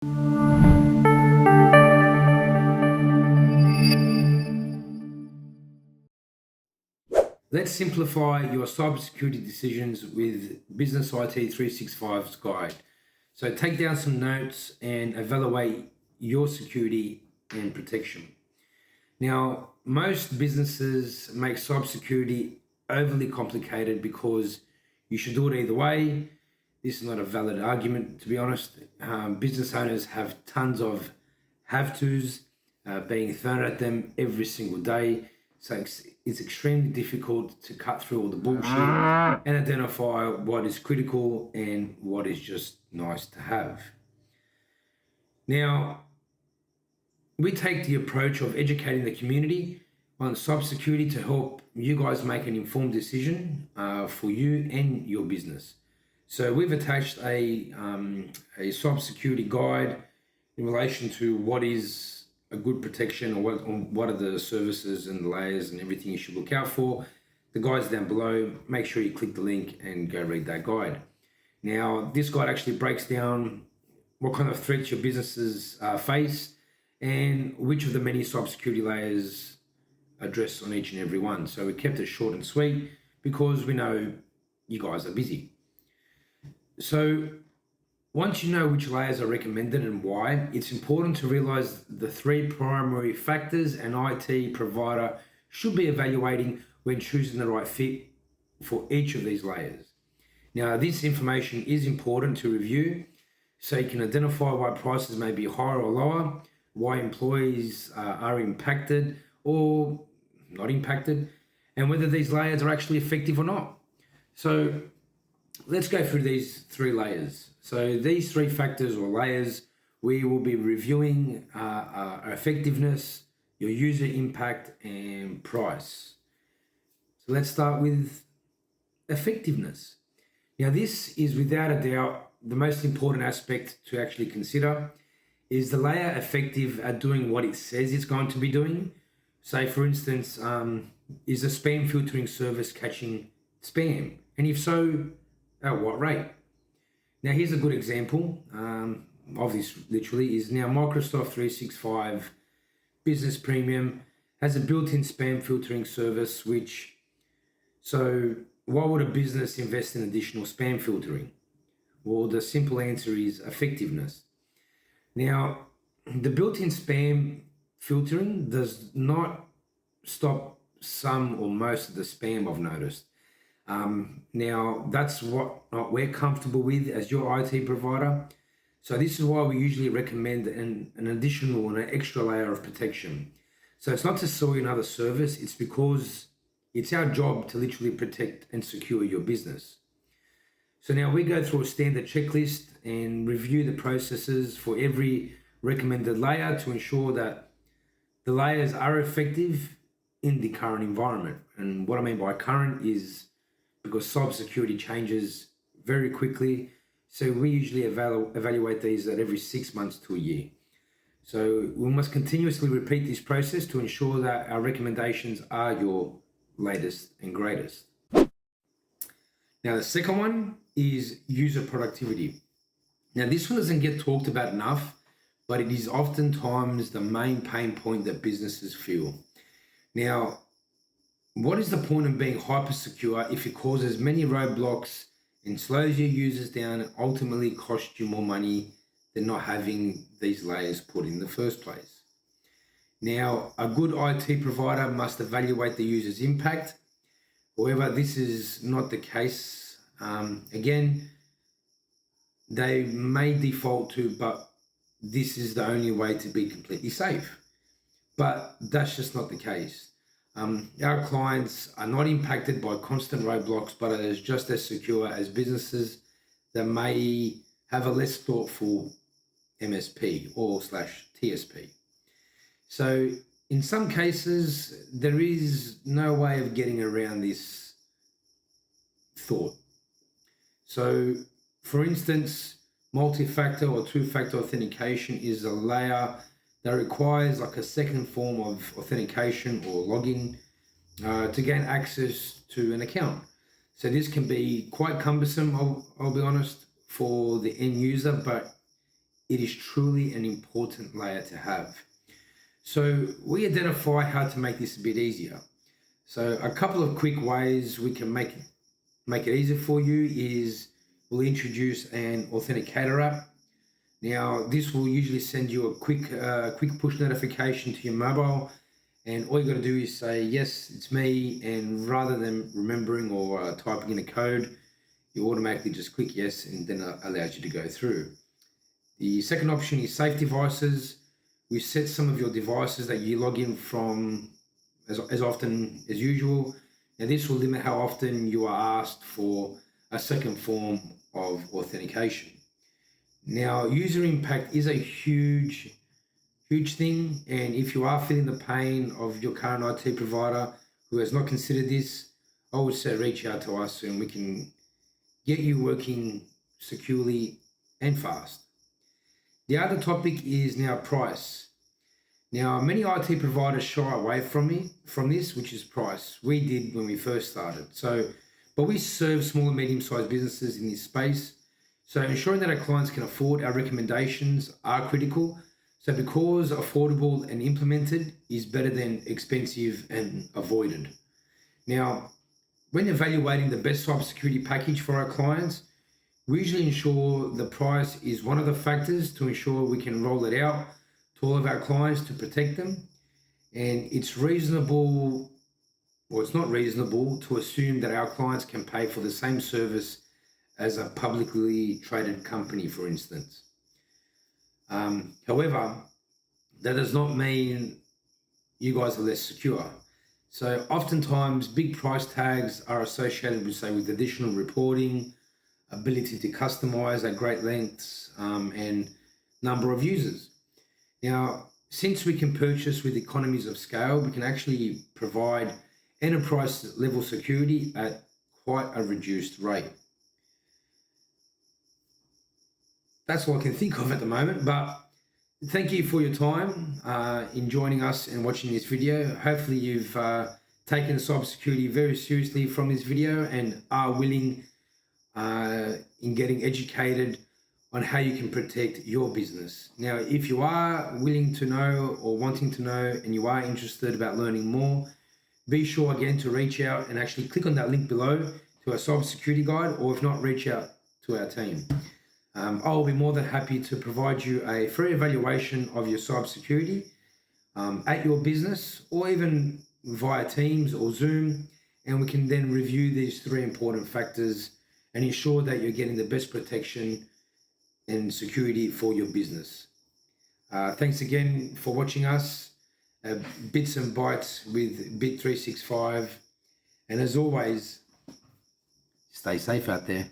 Let's simplify your cybersecurity decisions with Business IT 365's guide. So take down some notes and evaluate your security and protection. Now, most businesses make cybersecurity overly complicated because you should do it either way. This is not a valid argument, to be honest. Business owners have tons of have-tos being thrown at them every single day. So it's extremely difficult to cut through all the bullshit and identify what is critical and what is just nice to have. Now, we take the approach of educating the community on cybersecurity to help you guys make an informed decision for you and your business. So we've attached a cybersecurity guide in relation to what is a good protection, or what are the services and the layers and everything you should look out for. The guide's down below. Make sure you click the link and go read that guide. Now, this guide actually breaks down what kind of threats your businesses face and which of the many cybersecurity layers address on each and every one. So we kept it short and sweet because we know you guys are busy. So once you know which layers are recommended and why, it's important to realize the three primary factors an IT provider should be evaluating when choosing the right fit for each of these layers. Now, this information is important to review so you can identify why prices may be higher or lower, why employees are impacted or not impacted, and whether these layers are actually effective or not. So let's go through these three layers. So these three factors or layers, we will be reviewing effectiveness, your user impact, and price. So let's start with effectiveness. Now, this is without a doubt the most important aspect to actually consider. Is the layer effective at doing what it says it's going to be doing? Say, for instance, is the spam filtering service catching spam? And if so, at what rate? Now, here's a good example of this literally is now Microsoft 365 Business Premium has a built-in spam filtering service, so why would a business invest in additional spam filtering? Well, the simple answer is effectiveness. Now, the built-in spam filtering does not stop some or most of the spam I've noticed. Now, that's what we're comfortable with as your IT provider. So this is why we usually recommend an additional and an extra layer of protection. So it's not to sell you another service, it's because it's our job to literally protect and secure your business. So now we go through a standard checklist and review the processes for every recommended layer to ensure that the layers are effective in the current environment. And what I mean by current is because cybersecurity changes very quickly. So we usually evaluate these at every 6 months to a year. So we must continuously repeat this process to ensure that our recommendations are your latest and greatest. Now, the second one is user productivity. Now, this one doesn't get talked about enough, but it is oftentimes the main pain point that businesses feel. Now, what is the point of being hyper secure if it causes many roadblocks and slows your users down and ultimately costs you more money than not having these layers put in the first place? Now, a good IT provider must evaluate the user's impact. However, this is not the case. Again, they may default to, but this is the only way to be completely safe. But that's just not the case. Our clients are not impacted by constant roadblocks, but it is just as secure as businesses that may have a less thoughtful MSP or /TSP. So in some cases, there is no way of getting around this thought. So for instance, multi-factor or two-factor authentication is a layer that requires like a second form of authentication or login to gain access to an account. So this can be quite cumbersome, I'll be honest, for the end user, but it is truly an important layer to have. So we identify how to make this a bit easier. So a couple of quick ways we can make it easier for you is we'll introduce an authenticator app. Now this will usually send you a quick push notification to your mobile, and all you got to do is say yes, it's me, and rather than remembering or typing in a code, you automatically just click yes, and then it allows you to go through. The second option is safe devices. We set some of your devices that you log in from as often as usual. Now this will limit how often you are asked for a second form of authentication. Now user impact is a huge thing, and if you are feeling the pain of your current IT provider who has not considered this, I would say reach out to us and we can get you working securely and fast. The other topic is now price. Now, many IT providers shy away from this, which is price. We did when we first started. But we serve small and medium-sized businesses in this space. So ensuring that our clients can afford our recommendations are critical. So because affordable and implemented is better than expensive and avoided. Now, when evaluating the best cybersecurity package for our clients, we usually ensure the price is one of the factors to ensure we can roll it out to all of our clients to protect them. And it's reasonable, or it's not reasonable, to assume that our clients can pay for the same service as a publicly traded company, for instance. However, that does not mean you guys are less secure. So oftentimes big price tags are associated with, say, with additional reporting, ability to customize at great lengths, and number of users. Now, since we can purchase with economies of scale, we can actually provide enterprise level security at quite a reduced rate. That's all I can think of at the moment, but thank you for your time in joining us and watching this video. Hopefully you've taken cybersecurity very seriously from this video and are willing in getting educated on how you can protect your business. Now, if you are willing to know or wanting to know and you are interested about learning more, be sure again to reach out and actually click on that link below to our cybersecurity guide, or if not, reach out to our team. I'll be more than happy to provide you a free evaluation of your cybersecurity at your business, or even via Teams or Zoom, and we can then review these three important factors and ensure that you're getting the best protection and security for your business. Thanks again for watching us, Bits and Bytes with Bit365, and as always, stay safe out there.